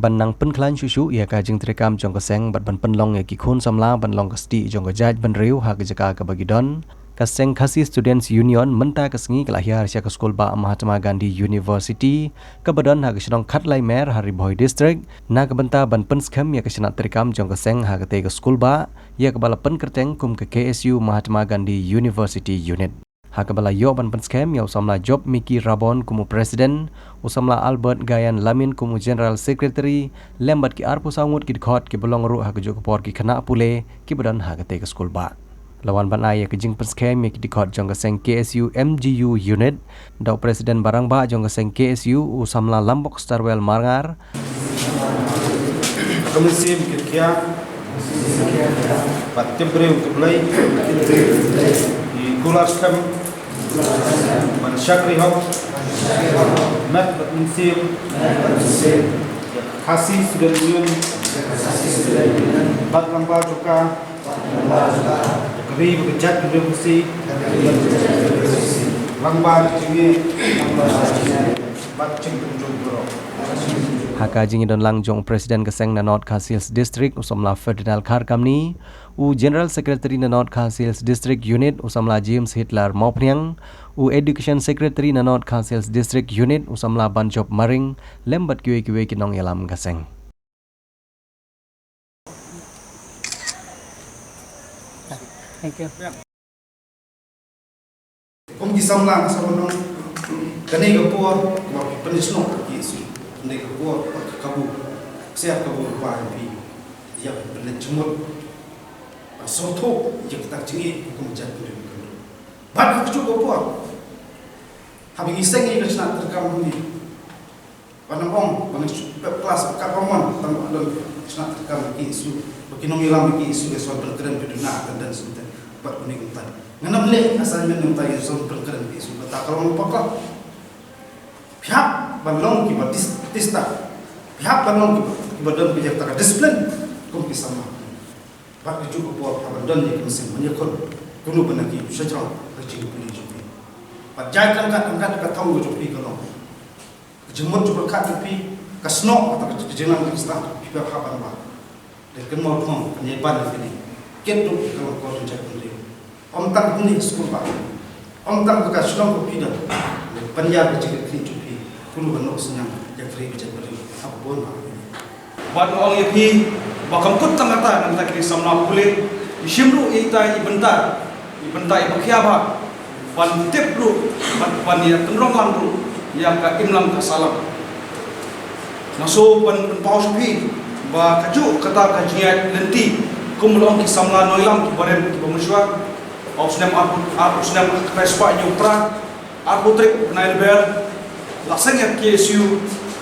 ban nang pen klan shushu ia ka jing trekam jong kaseng bat ban penlong ya ki khun samla ban long kasti jong ka jaj ban riu ha ka jaka ka bagidon kaseng khasi students union menta kasengi kelahir sia ka skol ba Mahatma Gandhi University ka badan ha ka shnong khatlai mer hari boy district na ka banta ban pen skam ya ka shnat trekam jong kaseng ha ka te ka skol ba ya ka bala pen kerteng kum ka KSU Mahatma Gandhi University unit Hakabala yo ban penskem ya usamla job Miki Rabon kumu presiden, usamla Albert Gayan Lamin kumu general secretary, lembat ki arpu sangut ki khot ki belong ru ha kejo kepor ki khana pule ki badan ha kate ke skul ba. Lawan ban ay ke jing penskem ki khot jong seng KSU MGU unit, daw presiden barang ba jong seng KSU usamla Lambok Starwell Marngar. Komisi kirkia patim breu keblai Gulas kam man syakri hok mat batmusim khasi student union bat lamba juga kri bekerja di Rusi lamba jingi bat jing tunjuk bro Haka jingi don langjong presiden keseng na North Khasils district usamla Ferdinand Kharkamni u general secretary na North Khasils district unit usamla James Hitler Mopniang u education secretary na North Khasils district unit usamla Banjob Maring lembat kiwe kinong yalam keseng. Thank you. Kom gisamla sabonong kani gapur wa penisno Yesu ne gapur kabu siap kabu pa bi ya belet jumut soto je kita jingi kom jat puri bat ku gapur habis iseng ni kesna terkam ni panong bang kelas kapamon tang don kesna terkam Yesu bekinong ilam Yesu esol berkeren biduna dan sudah bat kuning empat nganam le asalnya nentai esol berkeren Yesu tak kalau lupa pihak balong ki batista pihak balong ki badan pihak tak disiplin kum kisama bak ju ko badan ni mesin menyekon dulu benaki sejauh kecil puli jupi pajai kan angkat ka tahu jupi kalau jemut ju berkat jupi kasno atau kejelang kristal pihak haban ba dan kemau thong penyeban ini ketu kalau ko tunjuk puli om tak ni skul ba om tak ka shlong ko pida penjab kecil kecil Kulu benok senyam yang free bijak beri apa pun buat orang yang bakam put tangata nanti kini samna pulih isimru ita ibentar ibakiaba ban tip ru ban ya tenrong lamru yang ka imlam ka salam naso ban paus pi ba kaju kata kajian lenti kumulong ki samla noilam ki barem ki pemuswa ausnem ausnem respa nyupra arbutrik nailber laseng ya KSU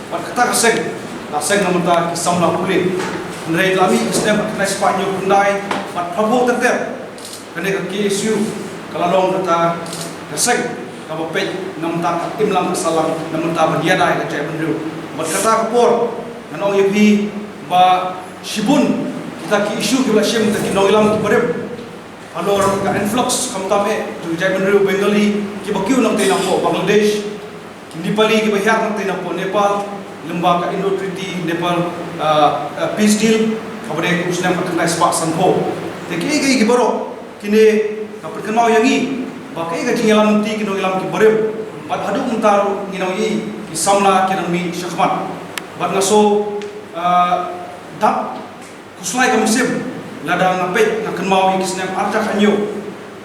berkata kaseng laseng namanta kisamla pulih nrai lami istem kena Spanyol kundai mat prabu terter kene ka KSU kalalong kata kaseng ka bapet namanta imlam salam namanta badiadai ka cai bendu berkata kapor nanong yepi ba shibun kita ki isu ki lasim ta ki noilam ki barem alor ka influx kamtame tu cai bendu Bengali ki bakiu nam te nampo Bangladesh Nepali ke bahar nanti nampo Nepal lembaga Indo Treaty Nepal peace deal kepada kusnam perkenai sepak sanho. Teki ke baru kini dapat kenal yang ini. Bakai ke jinggalan nanti kini ilam ki barem. Bad hadu mentar nginau ini kisamla kini mi syakmat. Bad ngaso dap kuslai kamisim ladang ngapet nak kenal yang kisnam arca kanyo.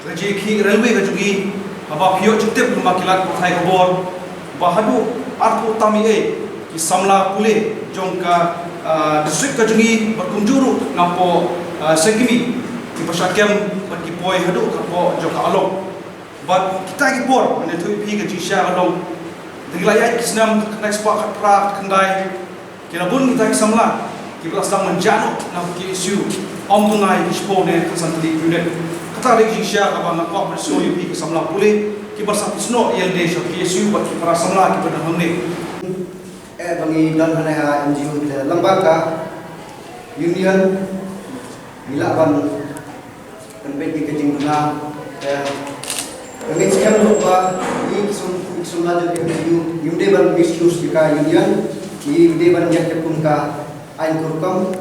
Kerja railway kejugi abah pio cetip lemakilat pakai kabor. Bahadu arpu tami ki samla pulih jongka distrik kajungi berkunjuru nampo segimi ki pasyakem bagi poi hadu kapo jongka along bat kita ki por ane tu pi ke jisha along dilayai kisnam kena sepak pra kendai kira bun kita ki samla ki belasang menjano nam ki isu om tunai dispone kasantli unit kata lagi jisha abang nak berso pi ki samla pulih ki bersatu sno yang de KSU bagi para samla ki pada hone bangi dan hana NGO lembaga union bilaban penpeti kejing guna dengan sekian lupa ini kisum laju NGO yunde ban misuse jika union yunde ban jak pun ka ain kurkam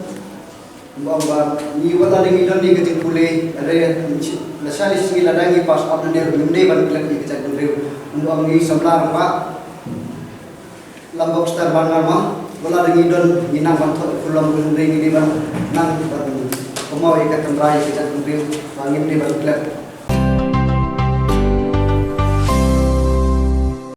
bamba ni wala dengi don ni kecil pule are la sali singi la dangi pas apna ne rumde ban klek ni kecil pule untuk ni samlar pa lambok star bangar ma wala dengi don ni nang ban thot pulam rumde ni ban nang ban pemau ikat tembrai kecil pule bangin ni ban klek